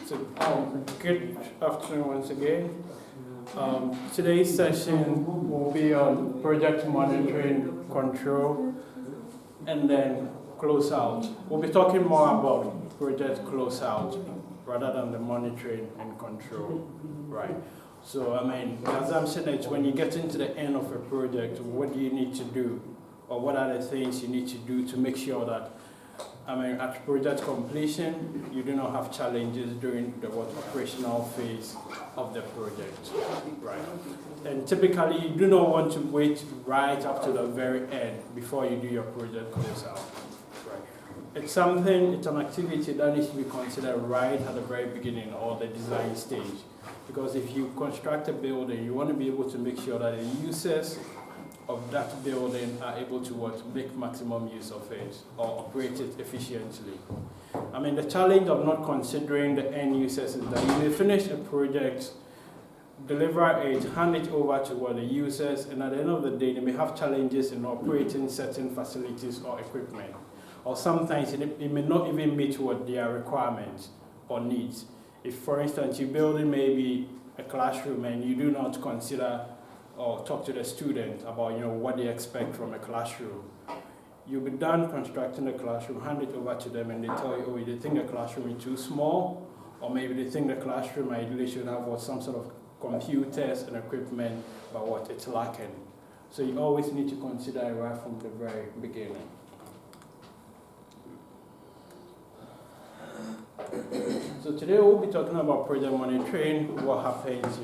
So, good afternoon once again. Today's session will be on project monitoring, control, and then closeout. We'll be talking more about project closeout rather than the monitoring and control, right? So, I mean, the assumption is when you get into the end of a project, what do you need to do? Or what are the things you need to do to make sure that, I mean, at project completion, you do not have challenges during the operational phase of the project, right? And typically, you do not want to wait right up to the very end before you do your project closeout, right? It's an activity that needs to be considered right at the very beginning or the design stage. Because if you construct a building, you want to be able to make sure that the users of that building are able to make maximum use of it or operate it efficiently. I mean, the challenge of not considering the end users is that you may finish a project, deliver it, hand it over to the users, and at the end of the day, they may have challenges in operating certain facilities or equipment. Or sometimes it may not even meet their requirements or needs. If, for instance, you're building maybe a classroom and you do not consider or talk to the student about what they expect from a classroom. You'll be done constructing the classroom, hand it over to them, and they tell you, they think the classroom is too small, or maybe they think the classroom ideally should have some sort of computers and equipment, but it's lacking. So you always need to consider it right from the very beginning. So today we'll be talking about project monitoring, what happens,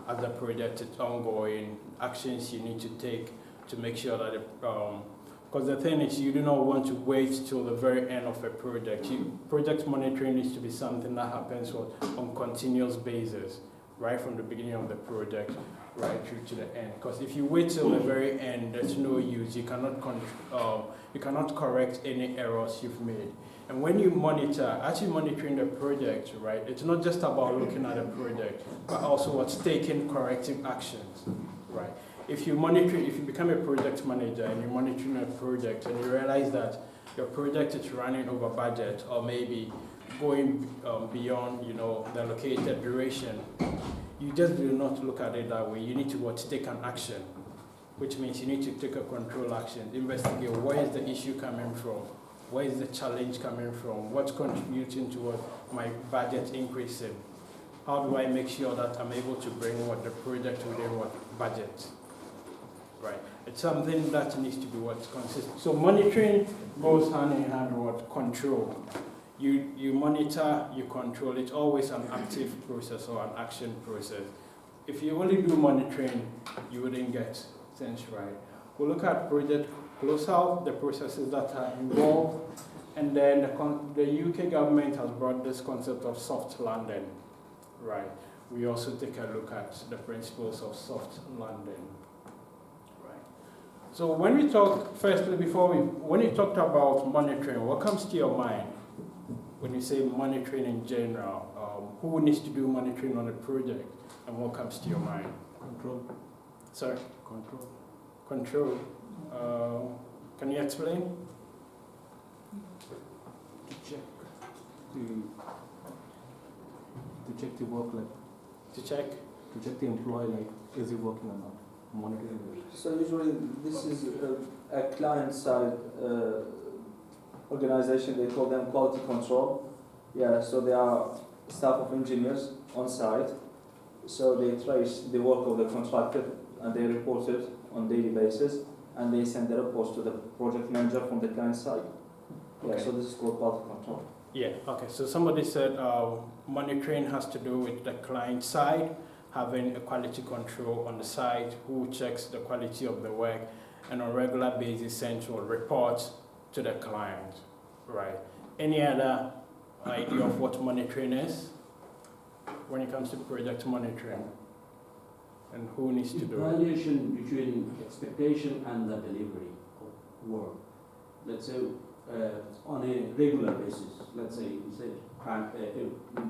as the project is ongoing, actions you need to take to make sure that, because the thing is, you do not want to wait till the very end of a project. Project monitoring needs to be something that happens on continuous basis, right from the beginning of the project, right through to the end. Because if you wait till the very end, there's no use. You cannot correct any errors you've made. And when you monitor, as you're monitoring the project, right, it's not just about looking at the project, but also taking corrective actions, right? If you become a project manager and you're monitoring a project and you realize that your project is running over budget or maybe going beyond, the allocated duration, you just do not look at it that way. You need to take an action, which means you need to take a control action, investigate where is the issue coming from. Where is the challenge coming from? What's contributing to my budget increasing? How do I make sure that I'm able to bring the project within budget? Right. It's something that needs to be consistent. So monitoring goes hand in hand with control. You monitor, you control. It's always an active process or an action process. If you only do monitoring, you wouldn't get things right. We'll look at project closeout, the processes that are involved, and then the UK government has brought this concept of soft landing, right? We also take a look at the principles of soft landing, right? So when we talk, when you talked about monitoring, what comes to your mind when you say monitoring in general? Who needs to do monitoring on a project, and what comes to your mind? Control. Sorry? Control. Control. Can you explain? To check the work, To check the employee, is he working or not? Monitoring it. So usually this is a client-side organization. They call them quality control. Yeah, so they are staff of engineers on site. So they trace the work of the contractor and they report it on daily basis, and they send the reports to the project manager from the client side. Yeah, okay. so this is called quality control. Yeah, okay. So somebody said monitoring has to do with the client side, having a quality control on the side who checks the quality of the work and on a regular basis sends reports to the client, right? Any other idea of what monitoring is when it comes to project monitoring? And who needs to do it? Evaluation between expectation and the delivery of work. Let's say on a regular basis, let's say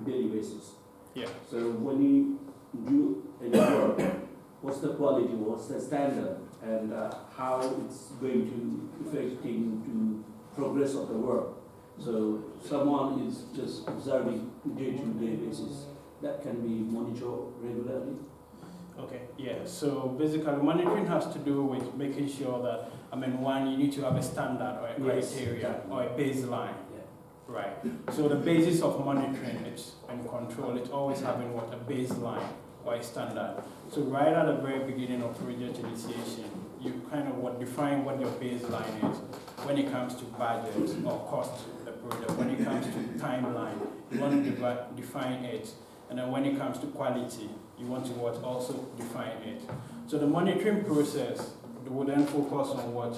daily basis. Yeah. So when you do any work, what's the quality, what's the standard, and how it's going to affect to progress of the work. So someone is just observing day-to-day basis that can be monitored regularly. Okay, yeah, so basically monitoring has to do with making sure that, one, you need to have a standard or a Yes, criteria exactly. or a baseline, Yeah. right? So the basis of monitoring, it's and control, it's always having what, a baseline or a standard. So right at the very beginning of project initiation, you kind of define what your baseline is when it comes to budget or cost of the project, when it comes to timeline, you want to define it, and then when it comes to quality, you want to also define it. So the monitoring process will then focus on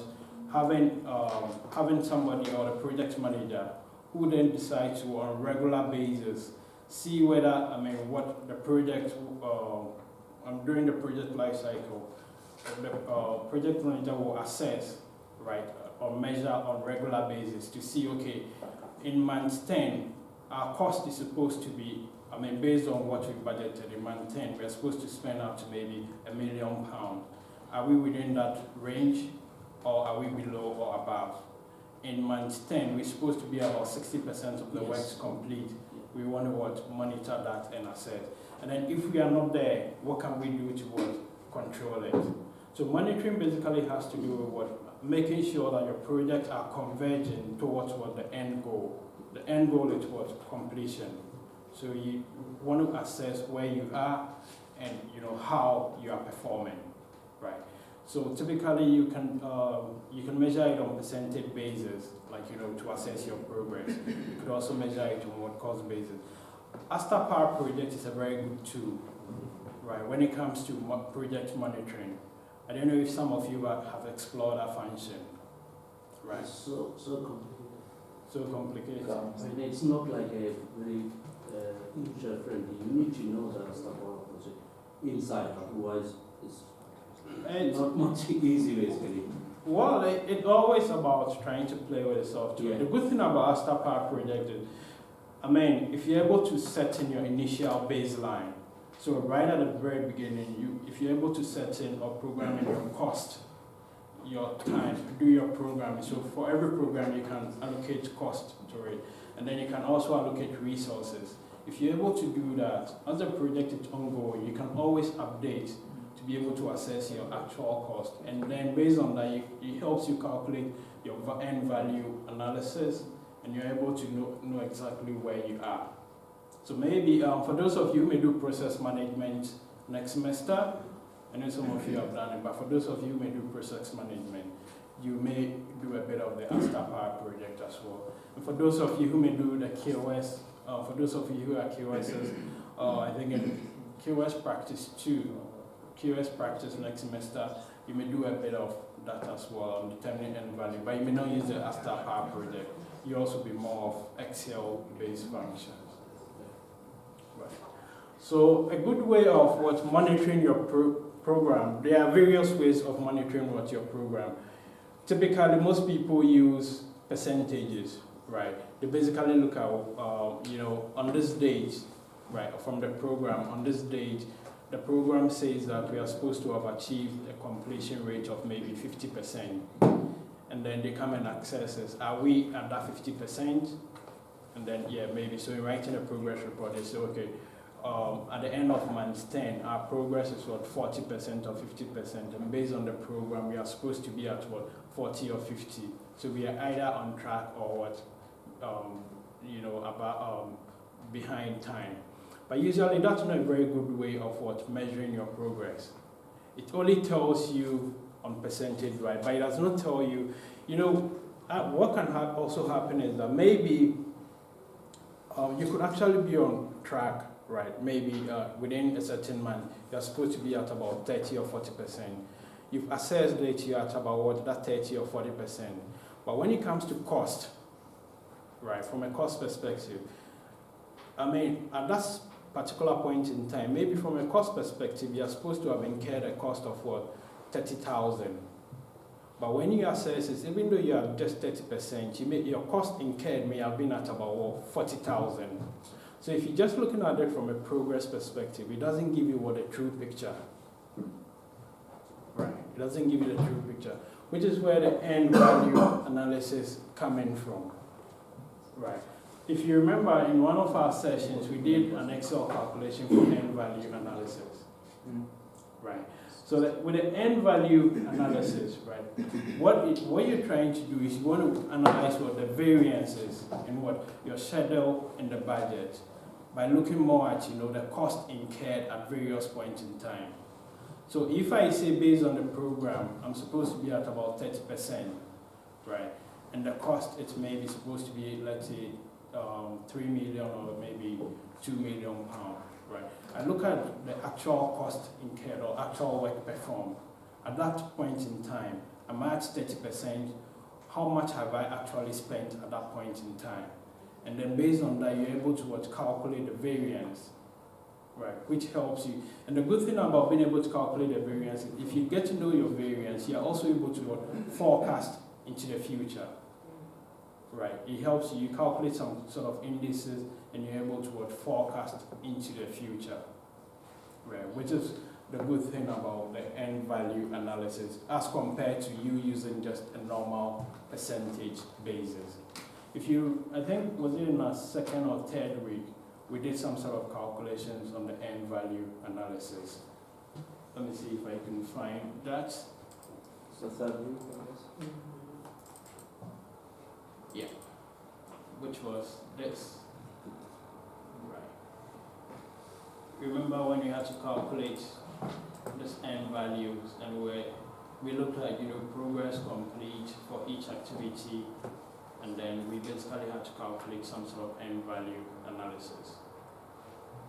having somebody or the project manager who then decides to, on a regular basis, see whether, what the project, during the project life cycle, the project manager will assess, right, or measure on regular basis to see, okay, in month 10, our cost is supposed to be, based on what we budgeted in month 10, we're supposed to spend up to maybe £1 million. Are we within that range, or are we below or above? In month 10, we're supposed to be about 60% of the Yes. works complete. We want to monitor that and assess. And then if we are not there, what can we do to control it? So monitoring basically has to do with making sure that your projects are converging towards the end goal. The end goal is completion. So you want to assess where you are and how you are performing, right? So typically you can measure it on percentage basis, to assess your progress. You could also measure it on what cost basis. Asta Power Project is a very good tool, right? When it comes to project monitoring, I don't know if some of you have explored that function, right? It's so complicated. So complicated. And it's not like a very user friendly. You need to know the stuff about project inside, otherwise it's not much easy basically. Well, it's always about trying to play with the software. Yeah. The good thing about Asta Power Project is, if you're able to set in your initial baseline, so right at the very beginning, if you're able to set in or program in your cost, your time, do your programming. So for every program, you can allocate cost to it, and then you can also allocate resources. If you're able to do that, as the project is ongoing, you can always update to be able to assess your actual cost, and then based on that, it helps you calculate your end value analysis, and you're able to know exactly where you are. So maybe for those of you who may do process management next semester, I know some of you have done it, but for those of you who may do process management, you may do a bit of the Asta Power Project as well. And for those of you who may do the KOS, for those of you who are KOSs, I think in KOS Practice 2, KOS Practice next semester, you may do a bit of that as well on determining end value, but you may not use the Asta Power Project. You also be more of Excel-based functions. Right. So a good way of monitoring your program, there are various ways of monitoring your program. Typically, most people use percentages, right? They basically look at, on this date, right, from the program, on this date, the program says that we are supposed to have achieved a completion rate of maybe 50%. And then they come and assess us. Are we at that 50%? And then, maybe. So in writing a progress report, they say, okay, at the end of month 10, our progress is 40% or 50%. And based on the program, we are supposed to be at 40 or 50. So we are either on track or behind time. But usually that's not a very good way of measuring your progress. It only tells you on percentage, right? But it does not tell you, what can also happen is that maybe you could actually be on track, right? Maybe within a certain month, you're supposed to be at about 30 or 40%. You've assessed that you're at about that 30 or 40%. But when it comes to cost, right, from a cost perspective, at that particular point in time, maybe from a cost perspective, you're supposed to have incurred a cost of 30,000. But when you assess it, even though you have just 30%, your cost incurred may have been at about 40,000. So if you're just looking at it from a progress perspective, it doesn't give you the true picture. Right? It doesn't give you the true picture, which is where the end value analysis come in from. Right. If you remember, in one of our sessions, we did an Excel calculation for end value analysis. Mm. Right. So that with the end value analysis, right, what you're trying to do is you want to analyze what the variances in what your schedule and the budget by looking more at, the cost incurred at various points in time. So if I say based on the program, I'm supposed to be at about 30%, right? And the cost, it's maybe supposed to be, let's say, 3 million or maybe 2 million pounds, right? I look at the actual cost incurred or actual work performed. At that point in time, I'm at 30%. How much have I actually spent at that point in time? And then based on that, you're able to calculate the variance, right? Which helps you. And the good thing about being able to calculate the variance is if you get to know your variance, you're also able to forecast into the future. Right, it helps you calculate some sort of indices and you're able to forecast into the future, right? Which is the good thing about the end value analysis as compared to you using just a normal percentage basis. I think, was it in our second or third week, we did some sort of calculations on the end value analysis. Let me see if I can find that. It's the third week, I guess. Which was this. Right. Remember when we had to calculate this end values and we looked at progress complete for each activity, and then we basically had to calculate some sort of end value analysis.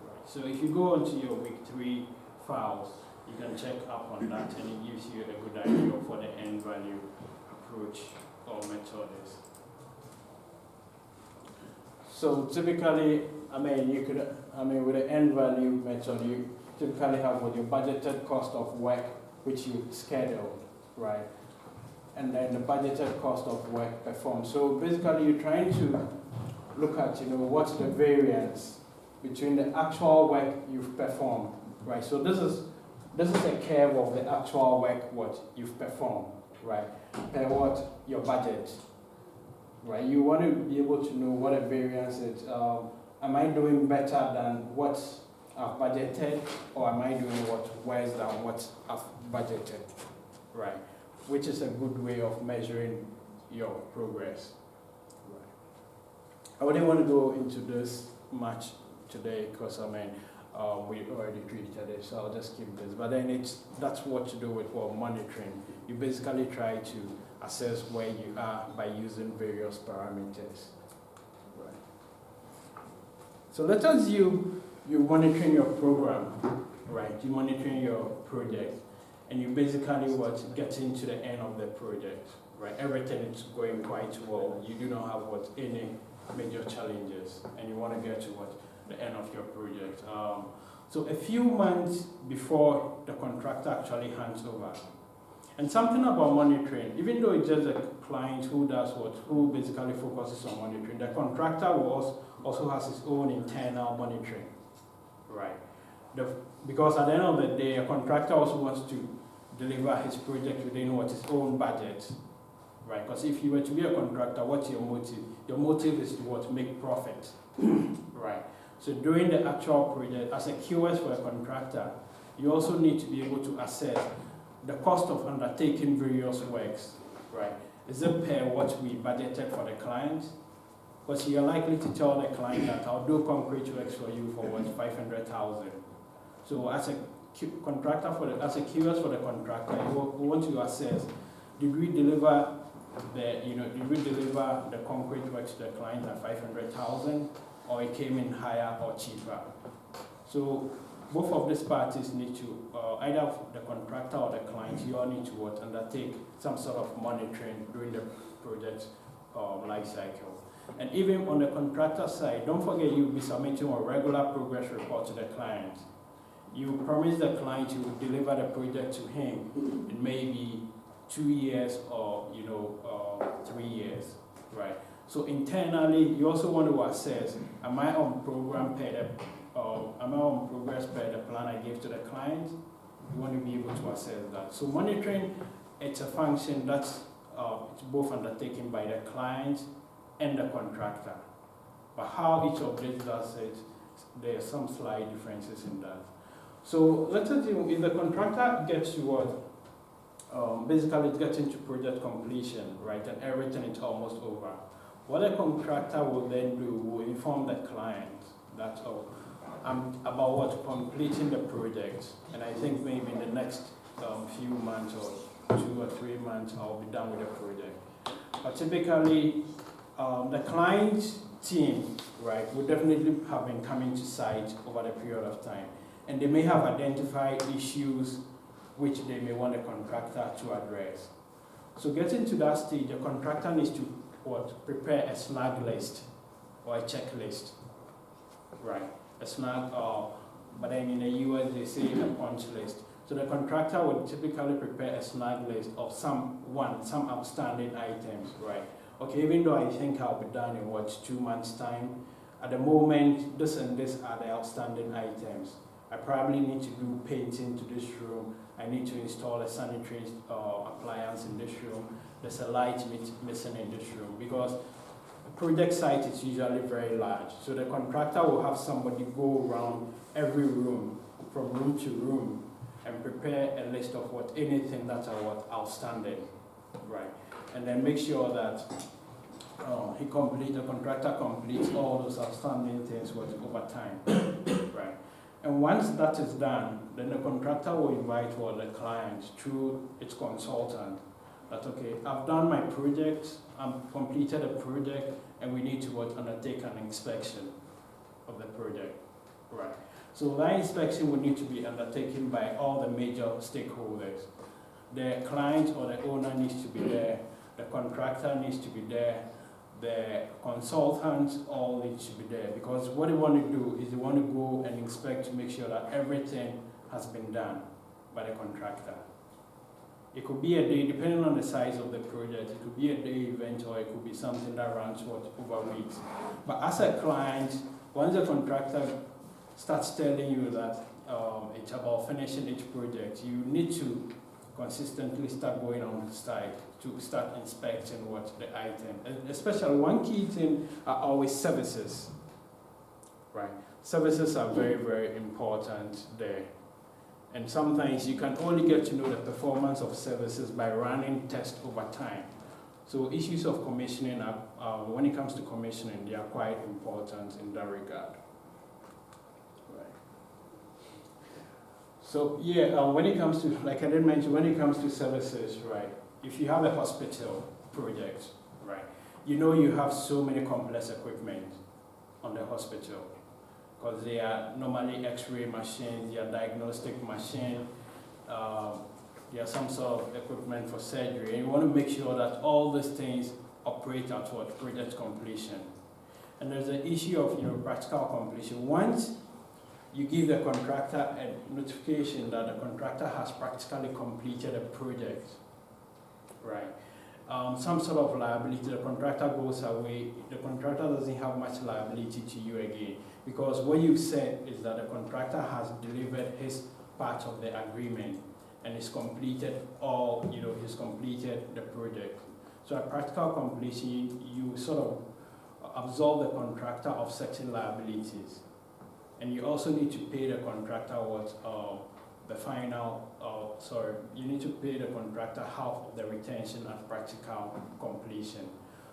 Right. So if you go onto your week 3 files, you can check up on that and it gives you a good idea of what the end value approach or method is. So typically, with the end value method, you typically have your budgeted cost of work, which you schedule, right? And then the budgeted cost of work performed. So basically, you're trying to look at, what's the variance between the actual work you've performed, right? So this is a curve of the actual work what you've performed, right? Per your budget. Right, you want to be able to know what a variance is. Am I doing better than what I've budgeted, or am I doing worse than what I've budgeted? Right, which is a good way of measuring your progress. Right. I wouldn't want to go into this much today because we already treated it, so I'll just keep this. But then that's what to do with monitoring. You basically try to assess where you are by using various parameters. Right. So let us you're monitoring your program, right? You're monitoring your project, and you basically getting to the end of the project, right? Everything is going quite well. You do not have any major challenges, and you want to get to the end of your project. So a few months before the contractor actually hands over. And something about monitoring, even though it's just a client who basically focuses on monitoring, the contractor also has his own internal monitoring, right? Because at the end of the day, a contractor also wants to deliver his project within his own budget, right? Because if you were to be a contractor, what's your motive? Your motive is to make profit, right? So during the actual project, as a QS for a contractor, you also need to be able to assess the cost of undertaking various works, right? Is it per what we budgeted for the client? Because you're likely to tell the client that I'll do concrete works for you for 500,000. So as a contractor as a QS for the contractor, you want to assess, did we deliver the concrete works to the client at 500,000, or it came in higher or cheaper? So both of these parties need to, either the contractor or the client, you all need to undertake some sort of monitoring during the project life cycle. And even on the contractor side, don't forget you'll be submitting a regular progress report to the client. You promise the client you will deliver the project to him in maybe 2 years or 3 years, right? So internally, you also want to assess, am I on program am I on progress per the plan I gave to the client? You want to be able to assess that. So monitoring, it's a function that's it's both undertaken by the client and the contractor, But how each of these does it, there are some slight differences in that. So let's assume if the contractor gets to what, basically it gets into project completion, right, and everything is almost over. What a contractor will then do will inform the client that, oh, I'm about what, completing the project, and I think maybe in the next few months or 2 or 3 months I'll be done with the project. But typically, the client team, right, would definitely have been coming to site over the period of time, and they may have identified issues which they may want a contractor to address. So getting to that stage, the contractor needs to prepare a snag list or a checklist, right? A snag, but then in the US they say a punch list. So the contractor would typically prepare a snag list of some outstanding items, right? Okay, even though I think I'll be done in 2 months' time, at the moment this and this are the outstanding items. I probably need to do painting to this room. I need to install a sanitary appliance in this room. There's a light missing in this room, because a project site is usually very large. So the contractor will have somebody go around every room, from room to room, and prepare a list of anything that are outstanding, right? And then make sure that the contractor completes all those outstanding things over time, right? And once that is done, then the contractor will invite the client through its consultant that, okay, I've done my project, I've completed a project, and we need to undertake an inspection of the project, right? So that inspection will need to be undertaken by all the major stakeholders. The client or the owner needs to be there, the contractor needs to be there, the consultants all need to be there, because what they want to do is they want to go and inspect to make sure that everything has been done by the contractor. It could be a day, depending on the size of the project, it could be a day event, or it could be something that runs over weeks. But as a client, once the contractor starts telling you that it's about finishing each project, you need to consistently start going on the site to start inspecting the item. And especially one key thing are always services, right? Services are very, very important there. And sometimes you can only get to know the performance of services by running tests over time. So issues of commissioning, when it comes to commissioning, they are quite important in that regard. So yeah, when it comes to, like I did mention, when it comes to services, right, if you have a hospital project, right, you have so many complex equipment on the hospital, because they are normally x-ray machines, they are diagnostic machine, there are some sort of equipment for surgery, and you want to make sure that all these things operate at project completion. And there's an issue of practical completion. Once you give the contractor a notification that the contractor has practically completed a project, right? Some sort of liability, the contractor goes away, the contractor doesn't have much liability to you again, because what you said is that the contractor has delivered his part of the agreement and he's completed he's completed the project. So at practical completion, you sort of absolve the contractor of certain liabilities. And you also need to pay the contractor you need to pay the contractor half of the retention at practical completion.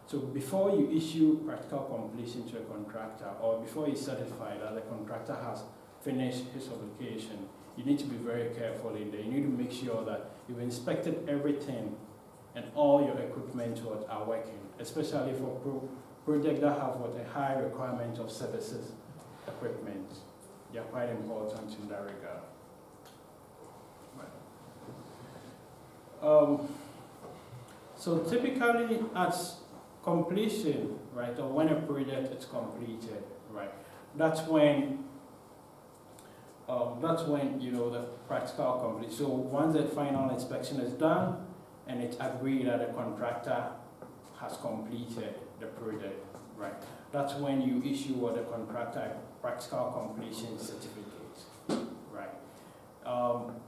So before you issue practical completion to a contractor, or before you certify that the contractor has finished his obligation, you need to be very careful in there. You need to make sure that you've inspected everything and all your equipment are working, especially for projects that have a high requirement of services equipment. They are quite important in that regard. So typically at completion, right, or when a project is completed, right, that's when the practical completion. So once the final inspection is done and it's agreed that the contractor has completed the project, right, that's when you issue the contractor practical completion certificate, right?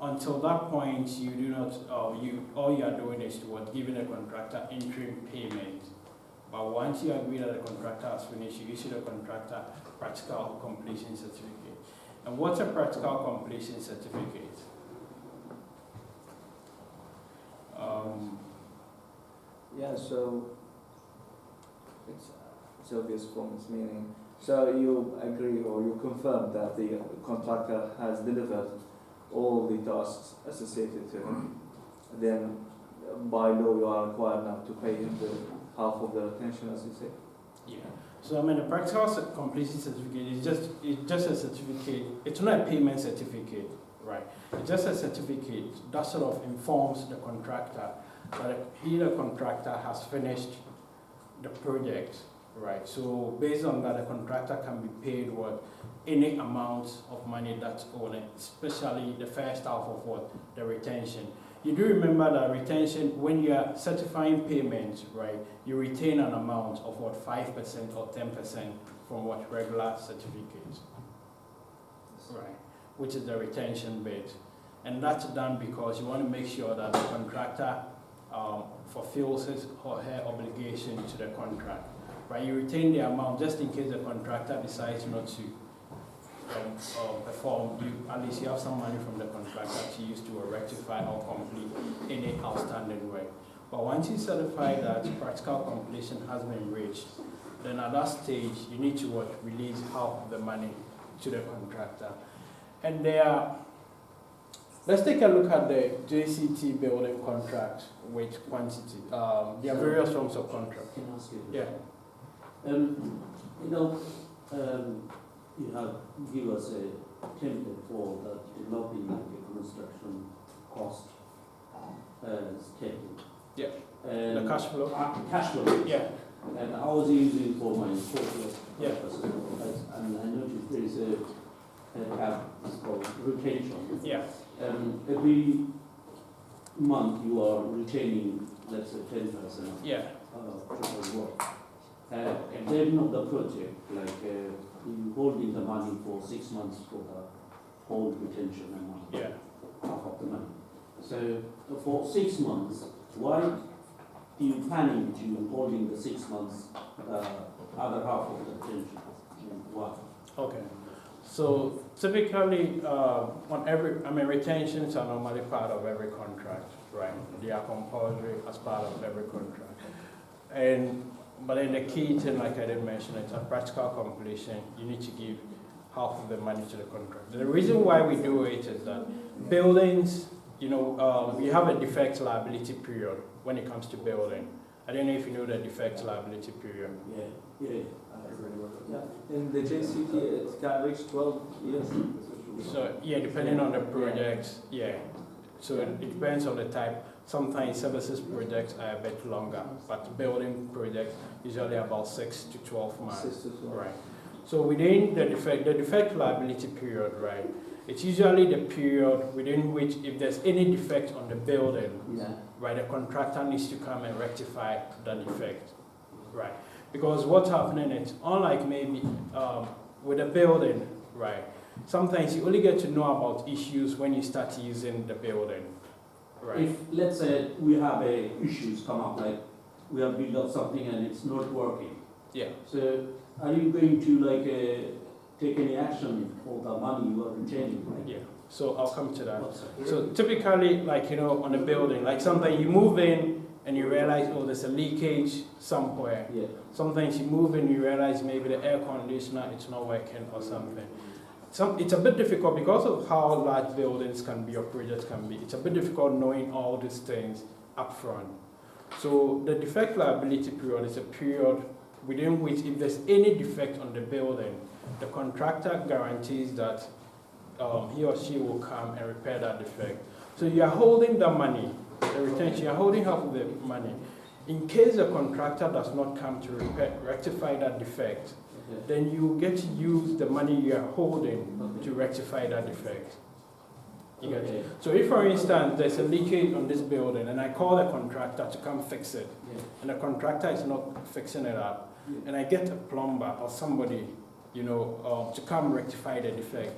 Until that point, you do not. All you are doing is giving the contractor interim payment But once you agree that the contractor has finished, you issue the contractor practical completion certificate. And what's a practical completion certificate? Yeah, so it's obvious from its meaning. So you agree or you confirm that the contractor has delivered all the tasks associated to him. Then by law you are required now to pay him the half of the retention, as you say. Yeah. So I mean, the practical completion certificate is just a certificate. It's not a payment certificate, right? It's just a certificate that sort of informs the contractor that he, the contractor, has finished the project, right? So based on that, the contractor can be paid any amount of money that's owed, especially the first half of the retention. You do remember that retention, when you are certifying payments, right, you retain an amount of 5% or 10% from regular certificates, right, which is the retention bit. And that's done because you want to make sure that the contractor fulfills his or her obligation to the contract, right? You retain the amount just in case the contractor decides not to perform. At least you have some money from the contractor to use to rectify or complete any outstanding work. But once you certify that practical completion has been reached, then at that stage you need to release half of the money to the contractor. And let's take a look at the JCT building contract with quantity. There are various forms of contract. Can I ask you? Yeah. You have give us a template for the developing a construction cost statement. Yeah. And The cash flow. Cash flow. Yeah. And I was using for my corporate Yeah. purposes, and I noticed there is a tab called retention. Yeah. Every month you are retaining, let's say, 10% Yeah. of work. At the end of the project, you holding the money for 6 months for the whole retention amount, Yeah. half of the money. So for 6 months, why do you planning to holding the 6 months other half of the retention? Why? Okay. So typically, retentions are normally part of every contract, right? They are compulsory as part of every contract. But then the key thing, like I did mention, it's a practical completion. You need to give half of the money to the contractor. The reason why we do it is that buildings, we have a defect liability period when it comes to building. I don't know if you know the defect liability period. Yeah. Yeah. In the JCT, it can reach 12 years. So yeah, depending on the project, yeah. So it depends on the type. Sometimes services projects are a bit longer, but building projects usually about 6 to 12 months. 6 to 12. Right. So within the defect liability period, right? It's usually the period within which, if there's any defect on the building, right, the contractor needs to come and rectify that defect, right? Because what's happening is, unlike maybe with a building, right? Sometimes you only get to know about issues when you start using the building, right? If, let's say, we have issues come up, like we have built up something and it's not working. Yeah. So are you going to take any action for the money you are retaining? Right? Yeah. So I'll come to that. What's that? So typically, on a building, like sometimes you move in and you realize, there's a leakage somewhere. Yeah. Sometimes you move in, you realize maybe the air conditioner, it's not working or something. It's a bit difficult because of how large buildings can be or projects can be. It's a bit difficult knowing all these things up front. So the defect liability period is a period within which, if there's any defect on the building, the contractor guarantees that he or she will come and repair that defect. So you are holding the money, the retention, you are holding half of the money. In case the contractor does not come to rectify that defect, then you get to use the money you are holding to rectify that defect. You get it? So if, for instance, there's a leakage on this building and I call the contractor to come fix it, and the contractor is not fixing it up, and I get a plumber or somebody, to come rectify the defect.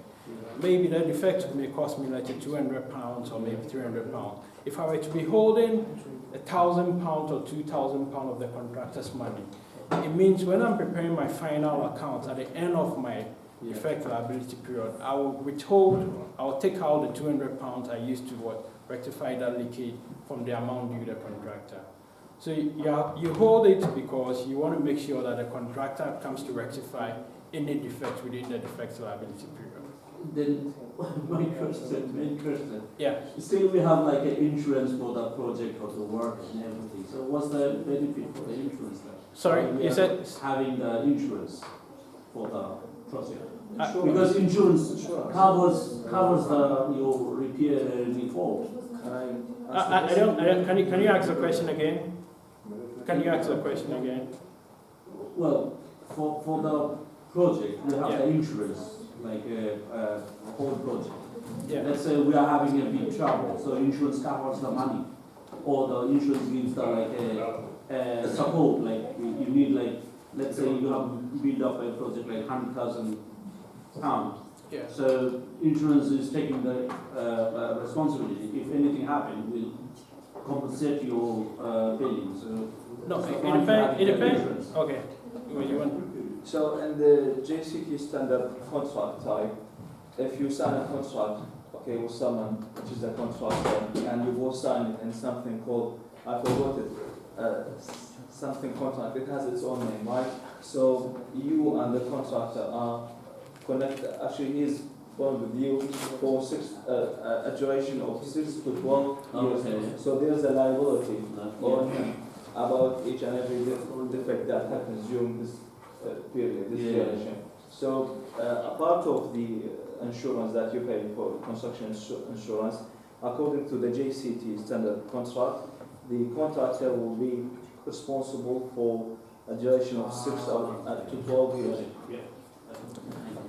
Maybe the defect may cost me like £200 or maybe £300. If I were to be holding £1,000 or £2,000 of the contractor's money, it means when I'm preparing my final account at the end of my defect liability period, I will take out the £200 I used to rectify that leakage from the amount due the contractor. So you hold it because you want to make sure that the contractor comes to rectify any defect within the defect liability period. Then, my question. Yeah. Still, we have like an insurance for the project or the work and everything. So, what's the benefit for the insurance? Sorry, we you are said having the insurance for the project Insurance. because insurance covers the your repair and default. I don't. Can you ask the question again? Can you ask the question again? Well, for the project, we have Yeah. the insurance, like a whole project. Yeah. Let's say we are having a big trouble, so insurance covers the money, or the insurance gives the support. Like you need let's say you have built up a project like £100,000. Yeah. So insurance is taking the responsibility. If anything happens, we'll compensate your billing. So No, it's it fine to have depends. It the depends. insurance. Okay. You want? So in the JCT standard contract type, if you sign a contract, okay, with someone which is a contractor, and you both sign it in something called, I forgot it, something contract, it has its own name, right? So you and the contractor are connected, actually he's bond with you for a duration of 6 to 12 years. Okay. So there's a liability Yeah. on him about each and every defect that happens during this period, this Yeah. duration. So a part of the insurance that you pay for construction insurance, according to the JCT standard contract, the contractor will be responsible for a duration of 6 to 12 years. Yeah.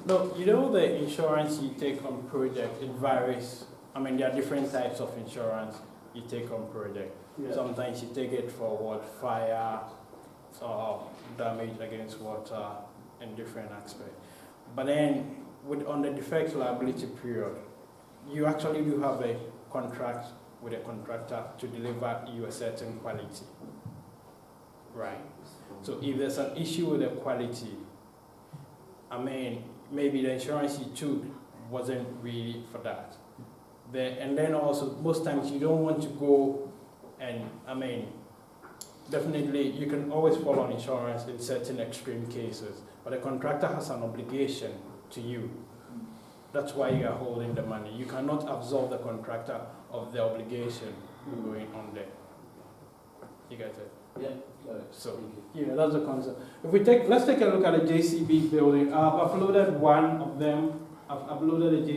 No, the insurance you take on project, it varies. I mean, there are different types of insurance you take on project. Yeah. Sometimes you take it for fire, damage against water, and different aspects. But then, on the defect liability period, you actually do have a contract with a contractor to deliver you a certain quality. Right. So if there's an issue with the quality, I mean, maybe the insurance you took wasn't really for that. And then also, most times you don't want to go and, I mean, definitely you can always fall on insurance in certain extreme cases, but the contractor has an obligation to you. That's why you are holding the money. You cannot absolve the contractor of the obligation going on there. You get it? Yeah. So, that's the concept. Let's take a look at the JCB building. I've uploaded one of them. I've uploaded the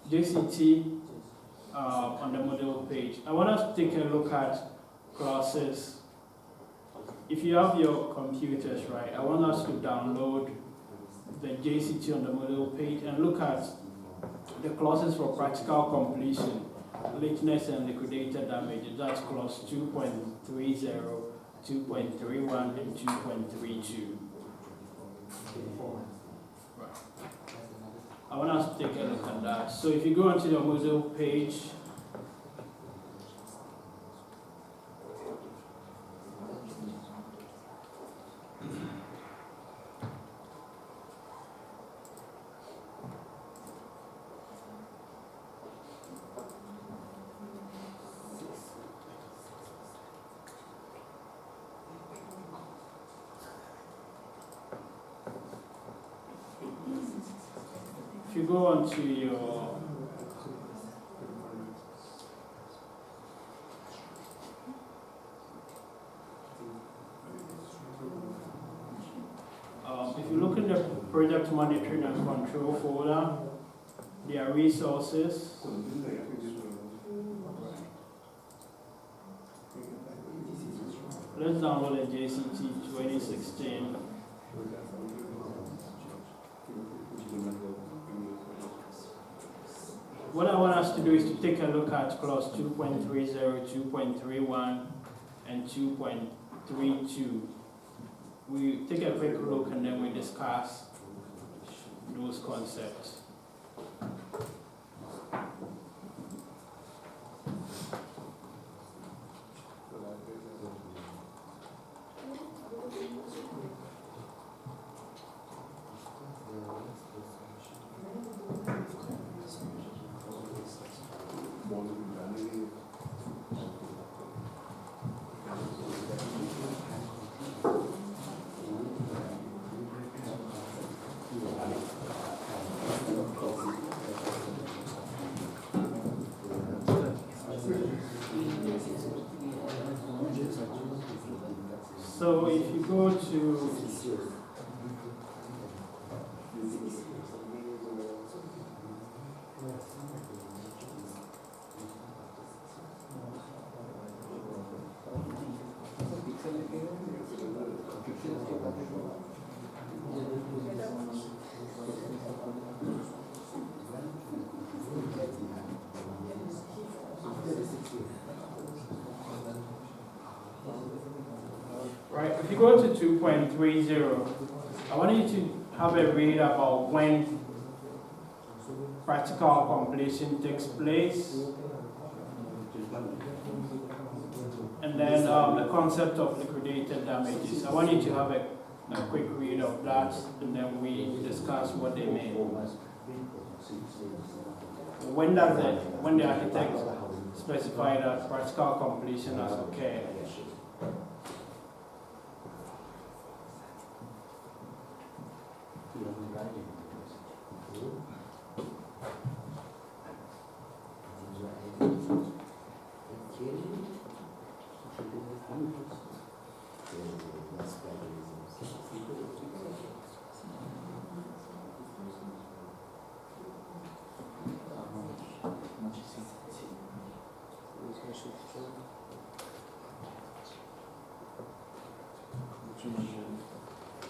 JCT on the model page. I want us to take a look at clauses. If you have your computers, right, I want us to download the JCT on the model page and look at the clauses for practical completion, lateness and liquidated damage. That's clause 2.30, 2.31, and 2.32. Right. I want us to take a look at that. So if you go onto the Moodle page, if you go onto your if you look in the project monitoring and control folder, there are resources. Let's download the JCT 2016. What I want us to do is to take a look at clause 2.30, 2.31, and 2.32. We take a quick look and then we discuss concept. So if you go to right, if you go to 2.30, I want you to have a read about when practical completion takes place, and then the concept of liquidated damages. I want you to have a quick read of that, and then we discuss what they mean. When the architect specify that practical completion has occurred?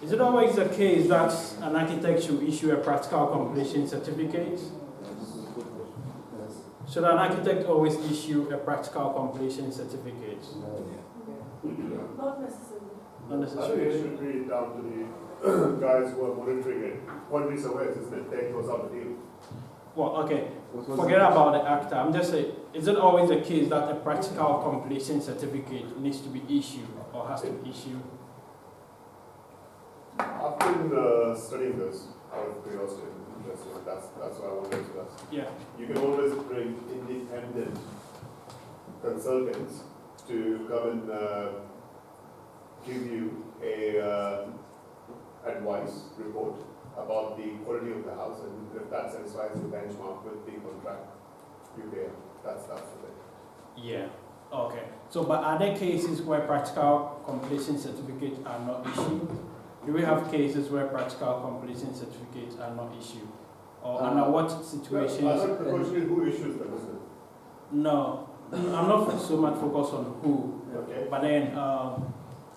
Is it always the case that an architect should issue a practical completion certificate? Should an architect always issue a practical completion certificate? Not necessarily. Not I think it necessarily. should be down to the guys who are monitoring it. Quantity surveyors, isn't it? They close out the deal. Well, okay, forget about the actor. I'm just saying, is it always the case that a practical completion certificate needs to be issued or has to be issued? I've been studying this out of curiosity. That's why I wanted to ask. Yeah. You can always bring independent consultants to come and give you a advice report about the quality of the house, and if that satisfies the benchmark with the contract, you pay. That's the thing. Yeah. Okay. So, but are there cases where practical completion certificates are not issued? Do we have cases where practical completion certificates are not issued? Or under what situations? I thought the question is who issues them, isn't it? No, I'm not so much focused on who, Okay. but then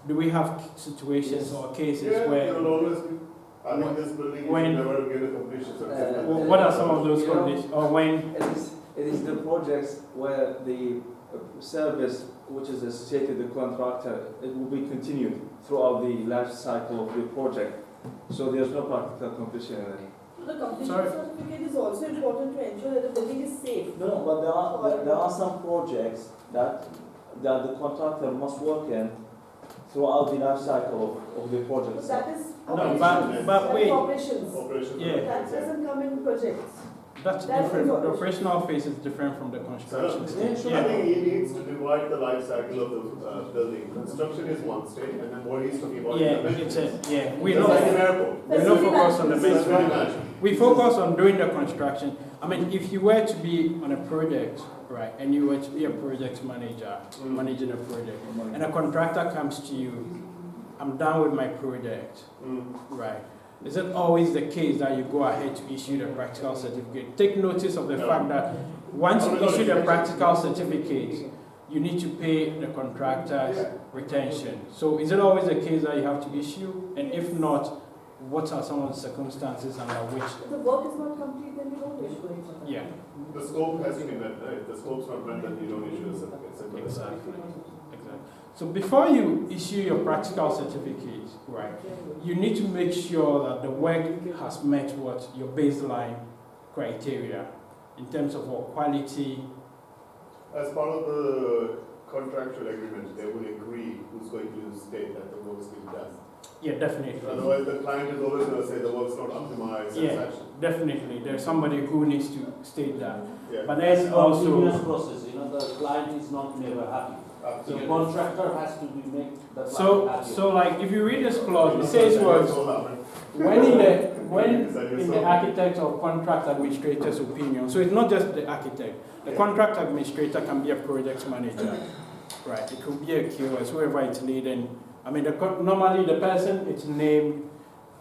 do we have situations or cases Yeah, where? there will always be. I think this building when- is never get a completion certificate. What are some of those You know, conditions? Or when? It is the projects where the service which is associated with the contractor, it will be continued throughout the life cycle of the project. So there's no practical completion in it. So the completion Sorry. certificate is also important to ensure that the building is safe. No, but there are some projects that the contractor must work in throughout the life cycle of the project. But that is No, operations. but That's wait. operations. Operation. Yeah. That doesn't come in projects. That's That different. is The what- operational phase is different from the construction So, stage. yeah, sure. I Yeah. think he needs to divide the life cycle of the building. Construction is one stage, and then what he's talking about Yeah, is the it's a, yeah, we It's know, like an airport. we don't focus on the It's very basement. natural. We focus on doing the construction. I mean, if you were to be on a project, right, and you were to be a project manager, managing a project, and a contractor comes to you, I'm done with my project, right? Is it always the case that you go ahead to issue the practical certificate? Take notice of the No. fact that once you No, no, issue the no. practical certificate, you need to pay the contractor's retention. So is it always the case that you have to issue? And if not, what are some of the circumstances under which? If the work is not complete, then we don't issue it. Yeah, The scope has to be met, right? If the scope's not met, then you don't issue the certificate. Simple as that. exactly. Exactly. So before you issue your practical certificate, right, you need to make sure that the work has met what your baseline criteria in terms of what quality. As part of the contractual agreement, they will agree who's going to state that the work's been done. Yeah, definitely. Otherwise, the client is always going to say the work's not optimized and Yeah. such. Definitely, there's somebody who needs to state that. Yeah, But That's then the also, business process, the client is not never happy. The absolutely. contractor has to be make the client so happy. like if you read this clause, it says was when in the architect or contract administrator's opinion. So it's not just the architect. The contract administrator can be a project manager, right? It could be a QS, whoever it's leading. I mean, normally the person it's named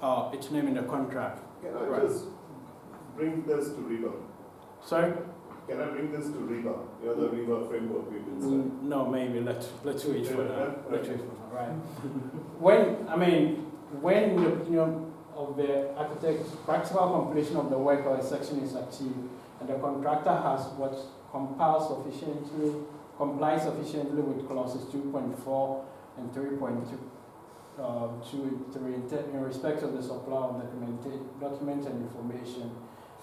in the contract. Can I Right. just bring this to REBA? Sorry. Can I bring this to REBA? The REBA framework we've been studying. No, maybe let's wait for that. Yeah, Let's wait for that. Right. When in the opinion of the architect, practical completion of the work or a section is achieved, and the contractor has what complies sufficiently with clauses 2.4 and 3.2. 2 and 3 in respect of the supply of documents and information.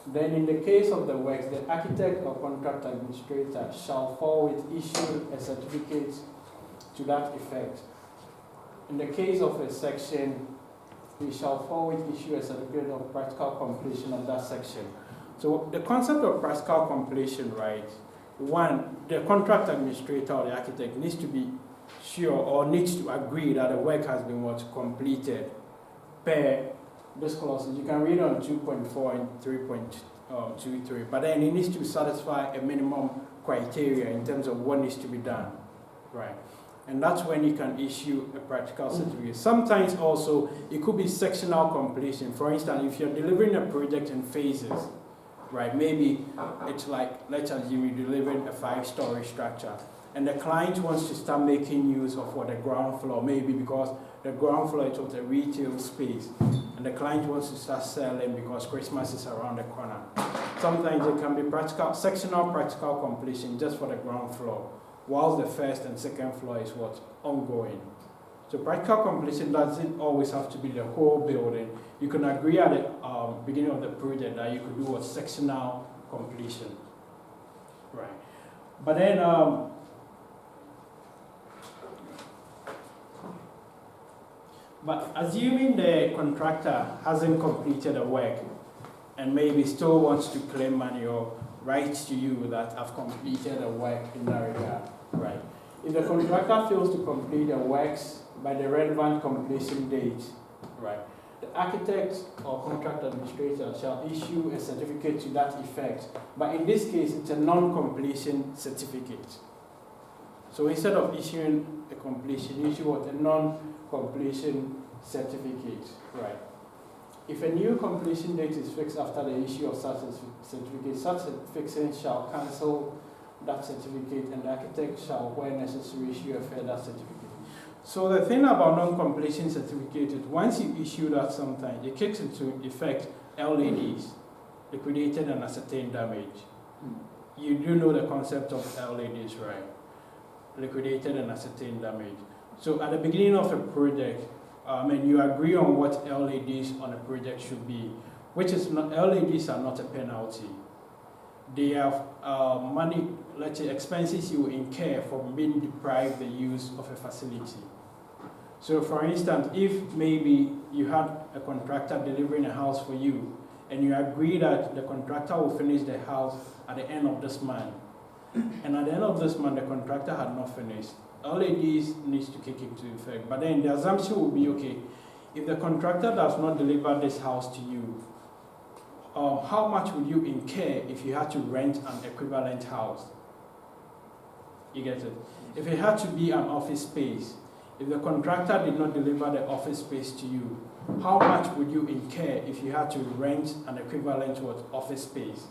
Then in the case of the works, the architect or contract administrator shall forthwith issue a certificate to that effect. In the case of a section, he shall forthwith issue a certificate of practical completion of that section. So the concept of practical completion, right? One, the contract administrator or the architect needs to be sure or needs to agree that the work has been completed per this clauses. You can read on 2.4 and 3.23, but then it needs to satisfy a minimum criteria in terms of what needs to be done, right? And that's when you can issue a practical certificate. Sometimes also it could be sectional completion. For instance, if you're delivering a project in phases, right? Maybe it's like, let's assume you're delivering a 5-story structure, and the client wants to start making use of what the ground floor, maybe because the ground floor is a retail space, and the client wants to start selling because Christmas is around the corner. Sometimes it can be sectional practical completion just for the ground floor, whilst the first and second floor is ongoing. So practical completion doesn't always have to be the whole building. You can agree at the beginning of the project that you could do a sectional completion, right? But then, but assuming the contractor hasn't completed the work and maybe still wants to claim money or writes to you that I've completed the work in that regard, right? If the contractor fails to complete the works by the relevant completion date, right, the architect or contract administrator shall issue a certificate to that effect. But in this case, it's a non-completion certificate. So instead of issuing a completion, issue a non-completion certificate, right? If a new completion date is fixed after the issue of such a certificate, such a fixing shall cancel that certificate, and the architect shall, where necessary, issue a further certificate. So the thing about non-completion certificate is once you issue that sometime, it kicks into effect LADs, liquidated and ascertained damage. You do know the concept of LADs, right? Liquidated and ascertained damage. So at the beginning of a project, you agree on what LADs on a project should be, which is not, LADs are not a penalty. They have money, let's say expenses you incur for being deprived the use of a facility. So for instance, if maybe you had a contractor delivering a house for you, and you agree that the contractor will finish the house at the end of this month, and at the end of this month the contractor had not finished, LADs needs to kick into effect. But then the assumption will be, okay, if the contractor does not deliver this house to you, how much would you incur if you had to rent an equivalent house? You get it? If it had to be an office space, if the contractor did not deliver the office space to you, how much would you incur if you had to rent an equivalent office space?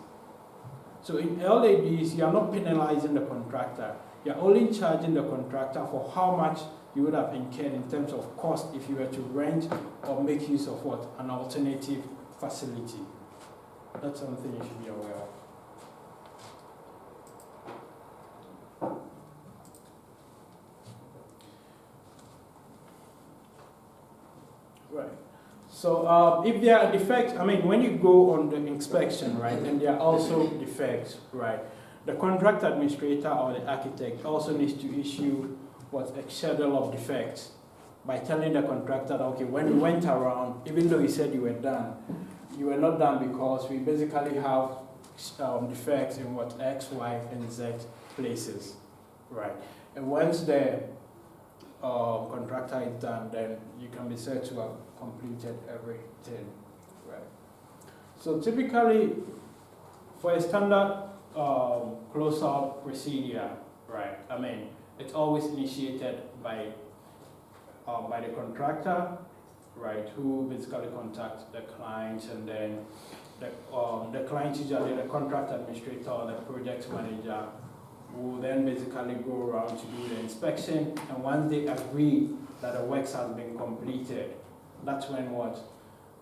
So in LADs, you are not penalizing the contractor. You are only charging the contractor for how much you would have incurred in terms of cost if you were to rent or make use of an alternative facility. That's something you should be aware of. So if there are defects, I mean, when you go on the inspection, right, and there are also defects, right, the contract administrator or the architect also needs to issue what's a schedule of defects by telling the contractor that, okay, when you went around, even though you said you were done, you were not done because we basically have defects in what X, Y, and Z places, right? And once the contractor is done, then you can be said to have completed everything, right? So typically, for a standard closeout procedure, right? I mean, it's always initiated by the contractor, right? Who basically contacts the client, and then the client, usually the contract administrator or the project manager, will then basically go around to do the inspection, and once they agree that the works has been completed, that's when what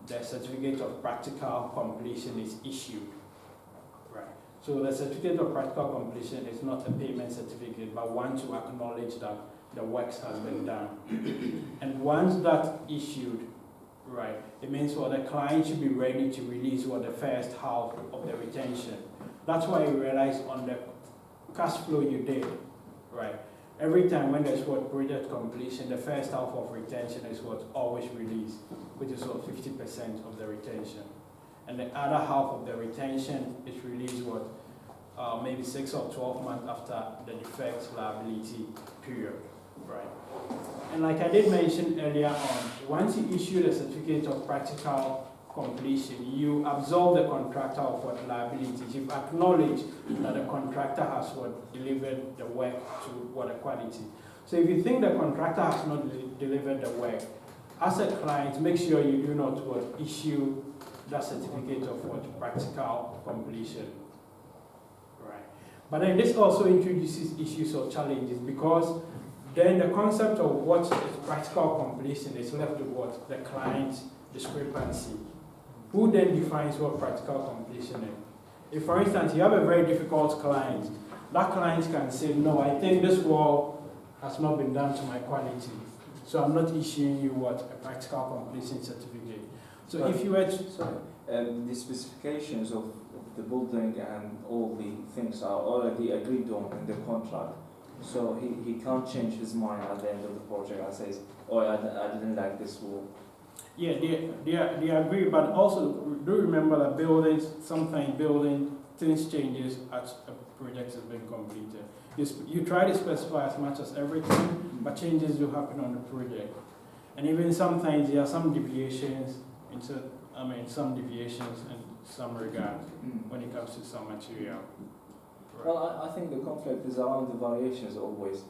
the certificate of practical completion is issued, right? So the certificate of practical completion is not a payment certificate, but one to acknowledge that the works has been done. And once that's issued, right, it means what the client should be ready to release what the first half of the retention. That's why you realize on the cash flow you did, right? Every time when there's what project completion, the first half of retention is what's always released, which is what 50% of the retention. And the other half of the retention is released what maybe 6 or 12 months after the defect liability period, right? And like I did mention earlier on, once you issue the certificate of practical completion, you absolve the contractor of what liabilities. You acknowledge that the contractor has what delivered the work to what a quality. So if you think the contractor has not delivered the work, as a client, make sure you do not what issue that certificate of what practical completion. Right. But then this also introduces issues or challenges, because then the concept of what is practical completion is left with what the client's discrepancy. Who then defines what practical completion is? If, for instance, you have a very difficult client, that client can say, no, I think this wall has not been done to my quality, so I'm not issuing you what a practical completion certificate. So if you were to... Sorry, the specifications of the building and all the things are already agreed on in the contract. So he can't change his mind at the end of the project and says, oh, I didn't like this wall. Yeah, they agree, but also do remember that sometimes building, things changes as a project has been completed. You try to specify as much as everything, but changes do happen on the project. And even sometimes there are some deviations in some regard when it comes to some material. Right. Well, I think the conflict is around the variations always.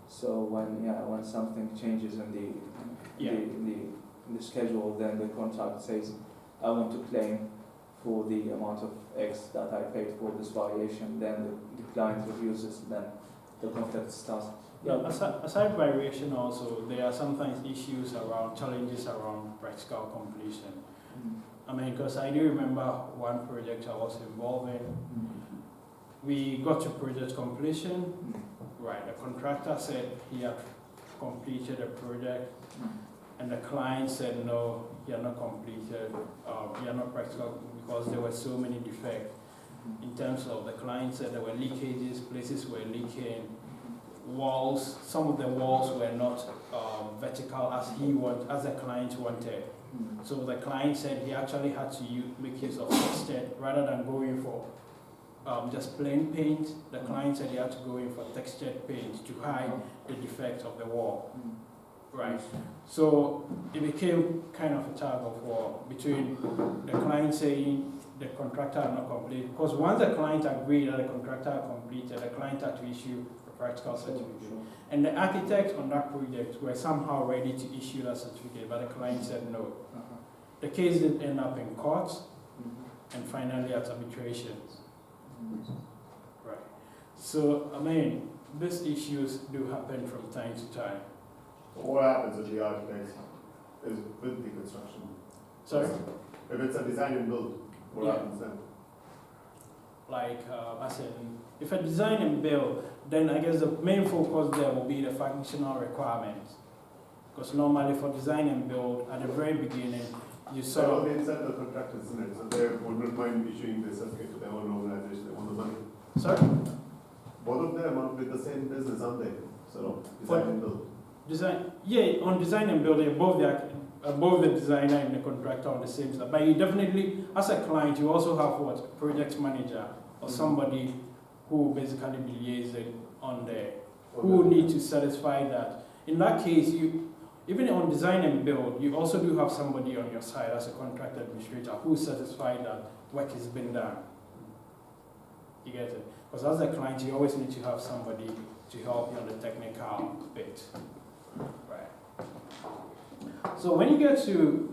So when something changes in the schedule, then the contract says, I want to claim for the amount of X that I paid for this variation. Then the client refuses. Then the conflict starts. Yeah, aside variation also, there are sometimes issues around, challenges around practical completion. I mean, because I do remember one project I was involved in. We got to project completion, right? The contractor said he had completed a project, and the client said, no, you are not completed, you are not practical, because there were so many defects. In terms of the client said there were leakages, places were leaking, walls, some of the walls were not vertical as the client wanted. So the client said he actually had to make use of textured rather than going for just plain paint. The client said he had to go in for textured paint to hide the defect of the wall. Right. So it became kind of a tug of war between the client saying the contractor had not completed. Because once the client agreed that the contractor had completed, the client had to issue a practical certificate. Sure. And the architects on that project were somehow ready to issue that certificate, but the client said no. The case didn't end up in court, and finally at arbitration. Right. So, I mean, these issues do happen from time to time. What happens if the architect is with the construction? Sorry? If it's a design and build, what Yeah. happens then? Like, I said, if a design and build, then I guess the main focus there will be the functional requirements. Because normally for design and build, at the very beginning, you So sort of, they sell the contractors, isn't it? So they would not mind issuing the certificate to their own organization, they want the money. sorry, Both of them are with the same business, aren't they? So, For- design and build. design, yeah, on design and building, both the designer and the contractor on the same side. But you definitely, as a client, you also have what, a project manager or somebody who basically be liaising on there, who need to satisfy that. In that case, even on design and build, you also do have somebody on your side as a contract administrator who satisfies that work has been done. You get it? Because as a client, you always need to have somebody to help you on the technical bit. Right. So when you get to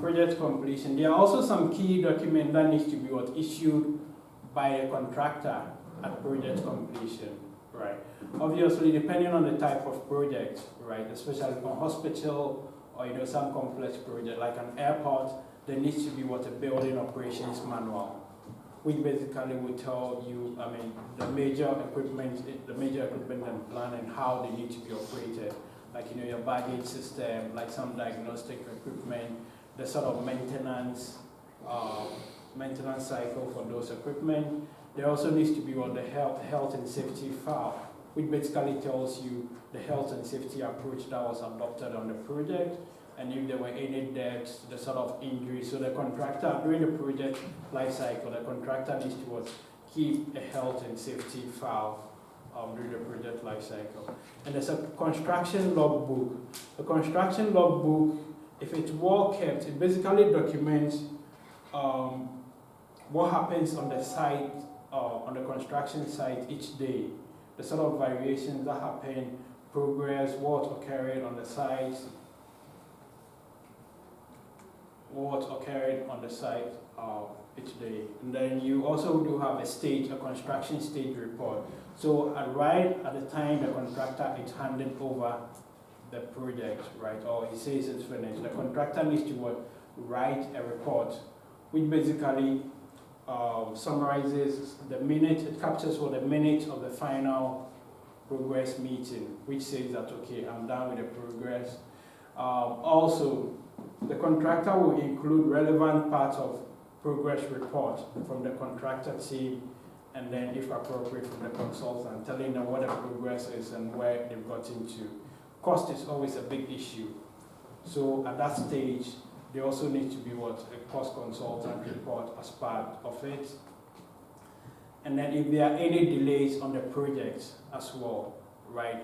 project completion, there are also some key documents that needs to be issued by a contractor at project completion. Right. Obviously, depending on the type of project, right, especially on hospital or some complex project like an airport, there needs to be a building operations manual, which basically will tell you, the major equipment and plan and how they need to be operated. Like your baggage system, like some diagnostic equipment, the sort of maintenance cycle for those equipment. There also needs to be the health and safety file, which basically tells you the health and safety approach that was adopted on the project, and if there were any deaths, the sort of injuries. So the contractor, during the project life cycle, the contractor needs to keep a health and safety file during the project life cycle. And there's a construction logbook. The construction logbook, if it's well kept, it basically documents what happens on the site, on the construction site each day, the sort of variations that happen, progress, what occurred on the site, each day. And then you also do have a construction stage report. So right at the time the contractor is handing over the project, right, or he says it's finished, the contractor needs to write a report, which basically summarizes it captures the minute of the final progress meeting, which says that, okay, I'm done with the progress. Also, the contractor will include relevant parts of progress report from the contractor team, and then if appropriate from the consultant, telling them what the progress is and where they've gotten to. Cost is always a big issue. So at that stage, there also needs to be a cost consultant report as part of it. And then if there are any delays on the project as well, right?